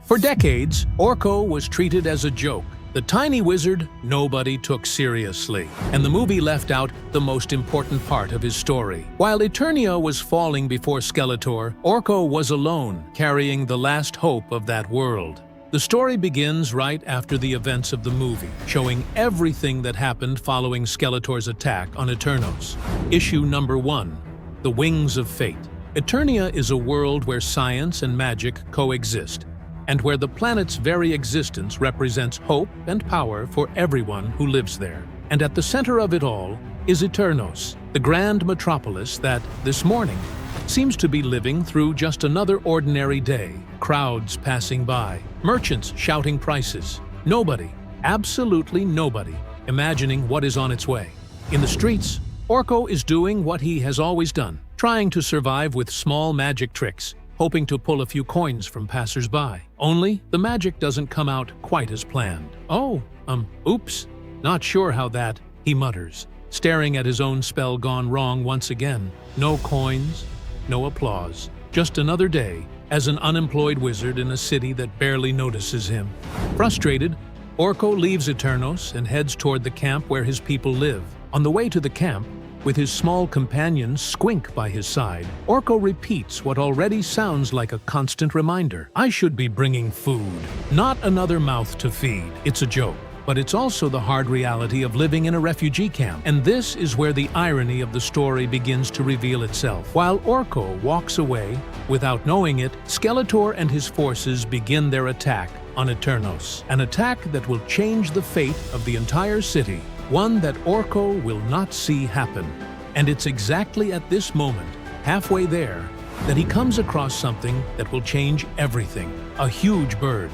For decades, Orko was treated as a joke. The tiny wizard nobody took seriously, and the movie left out the most important part of his story. While Eternia was falling before Skeletor, Orko was alone, carrying the last hope of that world. The story begins right after the events of the movie, showing everything that happened following Skeletor's attack on Eternos. Issue number 1, The Wings of Fate. Eternia is a world where science and magic coexist, and where the planet's very existence represents hope and power for everyone who lives there. And at the center of it all is Eternos, the grand metropolis that, this morning, seems to be living through just another ordinary day. Crowds passing by, merchants shouting prices, nobody, absolutely nobody, imagining what is on its way. In the streets, Orko is doing what he has always done, trying to survive with small magic tricks, hoping to pull a few coins from passers-by. Only, the magic doesn't come out quite as planned. Oops, not sure how that, he mutters, staring at his own spell gone wrong once again. No coins, no applause, just another day as an unemployed wizard in a city that barely notices him. Frustrated, Orko leaves Eternos and heads toward the camp where his people live. On the way to the camp, with his small companion Squink by his side, Orko repeats what already sounds like a constant reminder. I should be bringing food, not another mouth to feed. It's a joke, but it's also the hard reality of living in a refugee camp. And this is where the irony of the story begins to reveal itself. While Orko walks away, without knowing it, Skeletor and his forces begin their attack on Eternos. An attack that will change the fate of the entire city. One that Orko will not see happen. And it's exactly at this moment, halfway there, that he comes across something that will change everything. A huge bird,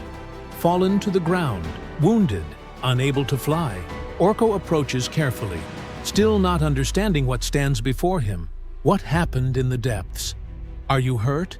fallen to the ground, wounded, unable to fly. Orko approaches carefully, still not understanding what stands before him. What happened in the depths? Are you hurt?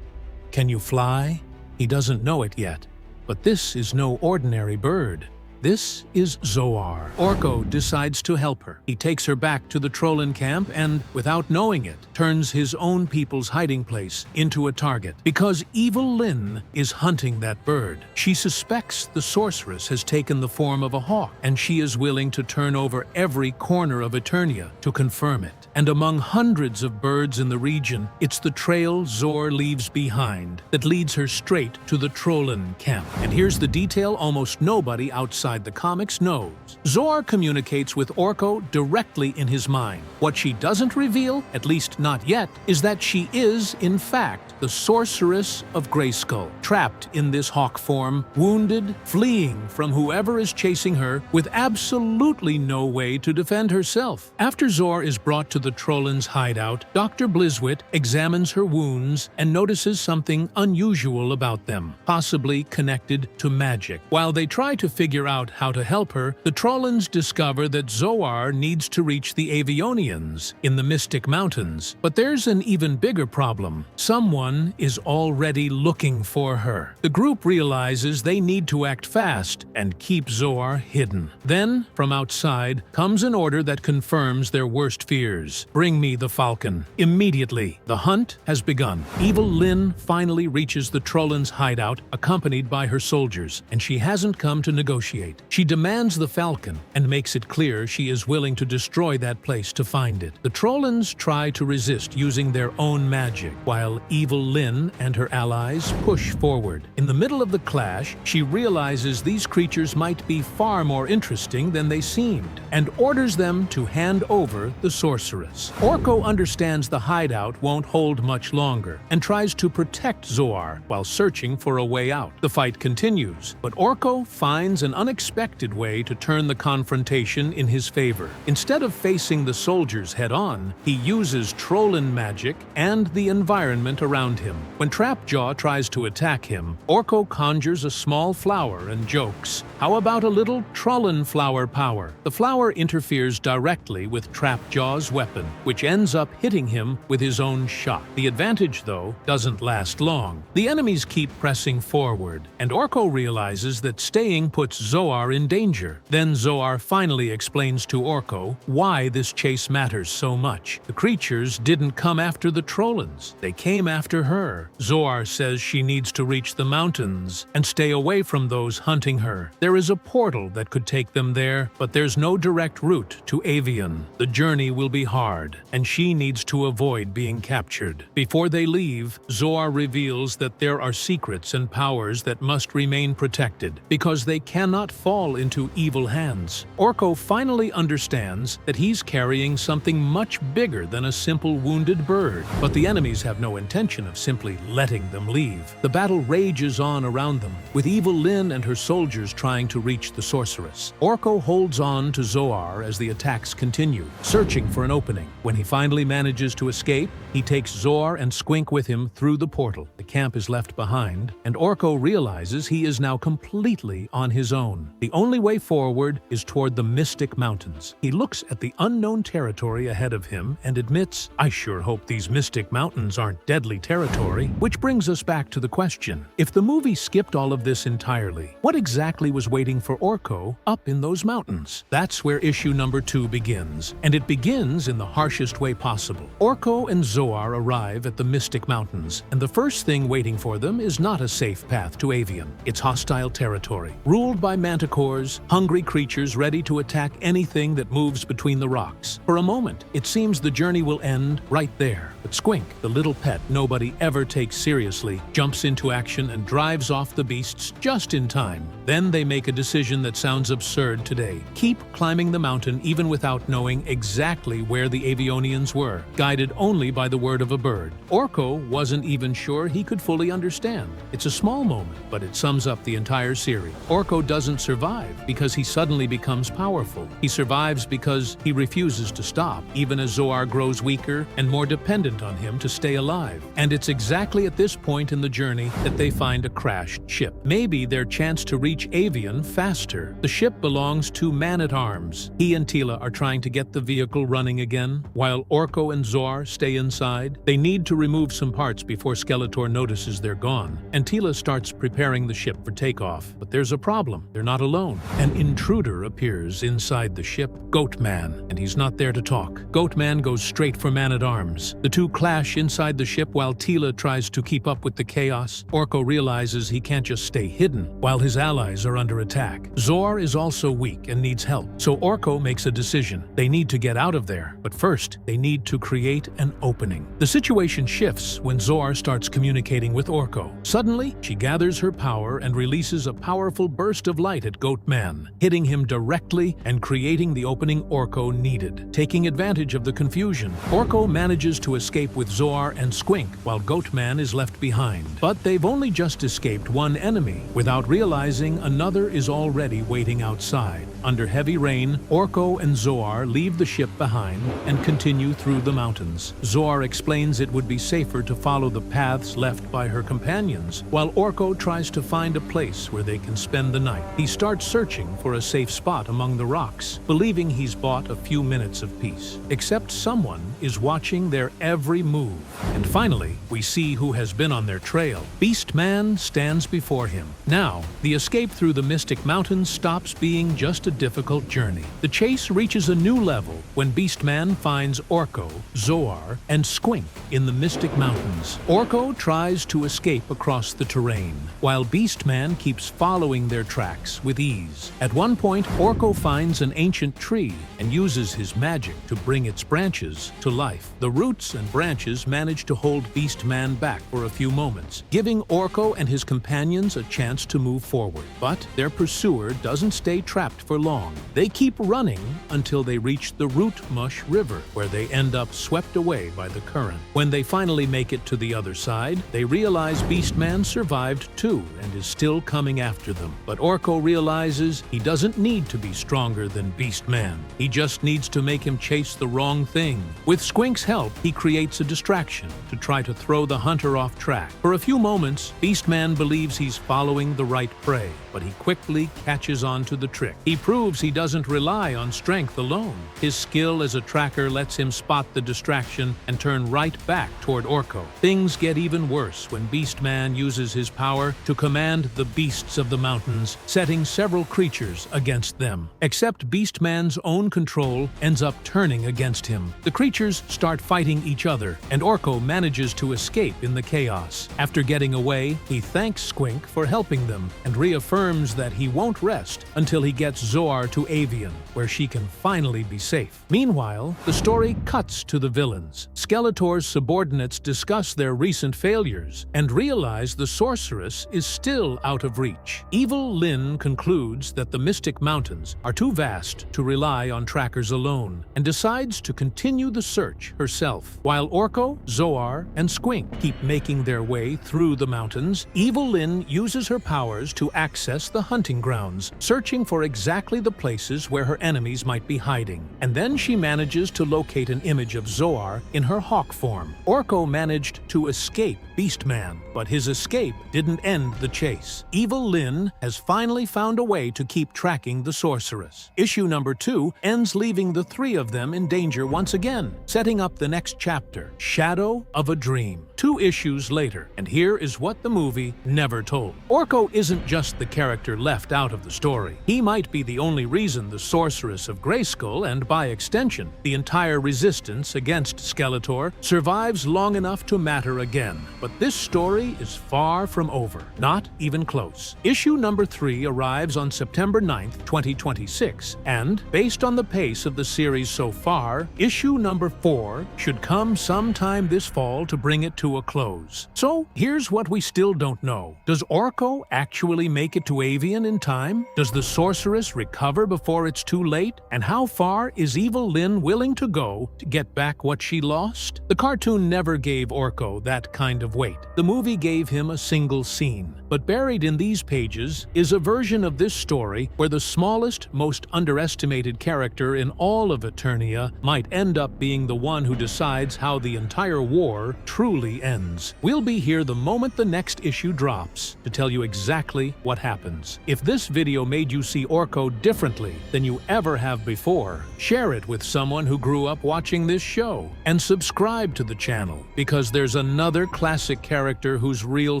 Can you fly? He doesn't know it yet. But this is no ordinary bird. This is Zoar. Orko decides to help her. He takes her back to the Trollan camp and, without knowing it, turns his own people's hiding place into a target. Because Evil-Lyn is hunting that bird. She suspects the sorceress has taken the form of a hawk, and she is willing to turn over every corner of Eternia to confirm it. And among hundreds of birds in the region, it's the trail Zoar leaves behind that leads her straight to the Trollan camp. And here's the detail almost nobody outside the comics knows. Zoar communicates with Orko directly in his mind. What she doesn't reveal, at least not yet, is that she is, in fact, the Sorceress of Grayskull, trapped in this hawk form, wounded, fleeing from whoever is chasing her, with absolutely no way to defend herself. After Zoar is brought to the Trollans' hideout, Dr. Blizzwit examines her wounds and notices something unusual about them, possibly connected to magic. While they try to figure out how to help her, the Trollans discover that Zoar needs to reach the Avionians in the Mystic Mountains. But there's an even bigger problem. Someone is already looking for her. The group realizes they need to act fast and keep Zoar hidden. Then, from outside, comes an order that confirms their worst fears. Bring me the falcon. Immediately, the hunt has begun. Evil-Lyn finally reaches the Trollans' hideout, accompanied by her soldiers, and she hasn't come to negotiate. She demands the falcon and makes it clear she is willing to destroy that place to find it. The Trollans try to resist using their own magic, while Evil-Lyn and her allies push forward. In the middle of the clash, she realizes these creatures might be far more interesting than they seemed, and orders them to hand over the sorceress. Orko understands the hideout won't hold much longer, and tries to protect Zoar while searching for a way out. The fight continues, but Orko finds an unexpected way to turn the confrontation in his favor. Instead of facing the soldiers head-on, he uses Trollan magic and the environment around him. When Trapjaw tries to attack him, Orko conjures a small flower and jokes, "How about a little Trollan flower power?" The flower interferes directly with Trapjaw's weapon, which ends up hitting him with his own shot. The advantage, though, doesn't last long. The enemies keep pressing forward, and Orko realizes that staying puts Zoar Zoar in danger. Then Zoar finally explains to Orko why this chase matters so much. The creatures didn't come after the Trollans. They came after her. Zoar says she needs to reach the mountains and stay away from those hunting her. There is a portal that could take them there, but there's no direct route to Avian. The journey will be hard, and she needs to avoid being captured. Before they leave, Zoar reveals that there are secrets and powers that must remain protected, because they cannot fall into evil hands. Orko finally understands that he's carrying something much bigger than a simple wounded bird, but the enemies have no intention of simply letting them leave. The battle rages on around them, with Evil-Lyn and her soldiers trying to reach the sorceress. Orko holds on to Zoar as the attacks continue, searching for an opening. When he finally manages to escape, he takes Zoar and Squink with him through the portal. The camp is left behind, and Orko realizes he is now completely on his own. The only way forward is toward the Mystic Mountains. He looks at the unknown territory ahead of him and admits, "I sure hope these Mystic Mountains aren't deadly territory." Which brings us back to the question, if the movie skipped all of this entirely, what exactly was waiting for Orko up in those mountains? That's where issue number 2 begins, and it begins in the harshest way possible. Orko and Zoar arrive at the Mystic Mountains, and the first thing waiting for them is not a safe path to Avian. It's hostile territory, ruled by manticores, hungry creatures ready to attack anything that moves between the rocks. For a moment, it seems the journey will end right there. But Squink, the little pet nobody ever takes seriously, jumps into action and drives off the beasts just in time. Then they make a decision that sounds absurd today. Keep climbing the mountain even without knowing exactly where the Avionians were, guided only by the word of a bird. Orko wasn't even sure he could fully understand. It's a small moment, but it sums up the entire series. Orko doesn't survive because he suddenly becomes powerful. He survives because he refuses to stop, even as Zoar grows weaker and more dependent on him to stay alive. And it's exactly at this point in the journey that they find a crashed ship. Maybe their chance to reach Avian faster. The ship belongs to Man-at-Arms. He and Tila are trying to get the vehicle running again, while Orko and Zoar stay inside. They need to remove some parts before Skeletor notices they're gone, and Tila starts preparing the ship for takeoff. But there's a problem. They're not alone. An intruder appears inside the ship, Goatman, and he's not there to talk. Goatman goes straight for Man-at-Arms. The two clash inside the ship while Tila tries to keep up with the chaos. Orko realizes he can't just stay hidden while his allies are under attack. Zoar is also weak and needs help, so Orko makes a decision. They need to get out of there, but first, they need to create an opening. The situation shifts when Zoar starts communicating with Orko. Suddenly, she gathers her power and releases a powerful burst of light at Goatman, hitting him directly and creating the opening Orko needed. Taking advantage of the confusion, Orko manages to escape with Zoar and Squink while Goatman is left behind. But they've only just escaped one enemy, without realizing another is already waiting outside. Under heavy rain, Orko and Zoar leave the ship behind and continue through the mountains. Zoar explains it would be safer to follow the paths left by her companions, while Orko tries to find a place where they can spend the night. He starts searching for a safe spot among the rocks, believing he's bought a few minutes of peace. Except someone is watching their every move. And finally, we see who has been on their trail. Beastman stands before him. Now, the escape through the Mystic Mountains stops being just a difficult journey. The chase reaches a new level when Beastman finds Orko, Zoar, and Squink in the Mystic Mountains. Orko tries to escape across the terrain, while Beastman keeps following their tracks with ease. At one point, Orko finds an ancient tree and uses his magic to bring its branches to life. The roots and branches manage to hold Beastman back for a few moments, giving Orko and his companions a chance to move forward. But their pursuer doesn't stay trapped for long. They keep running until they reach the Rootmush River, where they end up swept away by the current. When they finally make it to the other side, they realize Beastman survived too and is still coming after them. But Orko realizes he doesn't need to be stronger than Beastman. He just needs to make him chase the wrong thing. With Squink's help, he creates a distraction to try to throw the hunter off track. For a few moments, Beastman believes he's following the right prey, but he quickly catches on to the trick. He proves he doesn't rely on strength alone. His skill as a tracker lets him spot the distraction and turn right back toward Orko. Things get even worse when Beastman uses his power to command the beasts of the mountains, setting setting several creatures against them. Except Beastman's own control ends up turning against him. The creatures start fighting each other, and Orko manages to escape in the chaos. After getting away, he thanks Squink for helping them and reaffirms that he won't rest until he gets Zoar to Avian, where she can finally be safe. Meanwhile, the story cuts to the villains. Skeletor's subordinates discuss their recent failures and realize the sorceress is still out of reach. Evil-Lyn concludes that the Mystic Mountains are too vast to rely on trackers alone and decides to continue the search herself. While Orko, Zoar, and Squink keep making their way through the mountains, Evil-Lyn uses her powers to access the hunting grounds, searching for exactly the places where her enemies might be hiding. And then she manages to locate an image of Zoar in her hawk form. Orko managed to escape Beastman, but his escape didn't end the chase. Evil-Lyn has finally found a way to keep tracking the sorceress. Issue number 2 ends leaving the three of them in danger once again, setting up the next chapter, Shadow of a Dream. 2 issues later, and here is what the movie never told. Orko isn't just the character left out of the story. He might be the only reason the Sorceress of Grayskull, and by extension, the entire resistance against Skeletor, survives long enough to matter again. But this story is far from over. Not even close. Issue number 3 arrives on September 9th, 2026, and, based on the pace of the series so far, issue number 4 should come sometime this fall to bring it to a close. So, here's what we still don't know. Does Orko actually make it to Avian in time? Does the sorceress recover before it's too late? And how far is Evil-Lyn willing to go to get back what she lost? The cartoon never gave Orko that kind of weight. The movie gave him a single scene. But buried in these pages is a version of this story where the smallest, most underestimated character in all of Eternia might end up being the one who decides how the entire war truly ends. We'll be here the moment the next issue drops to tell you exactly what happens. If this video made you see Orko differently than you ever have before, share it with someone who grew up watching this show, and subscribe to the channel, because there's another classic character whose real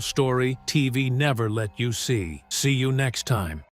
story TV never let you see. See you next time.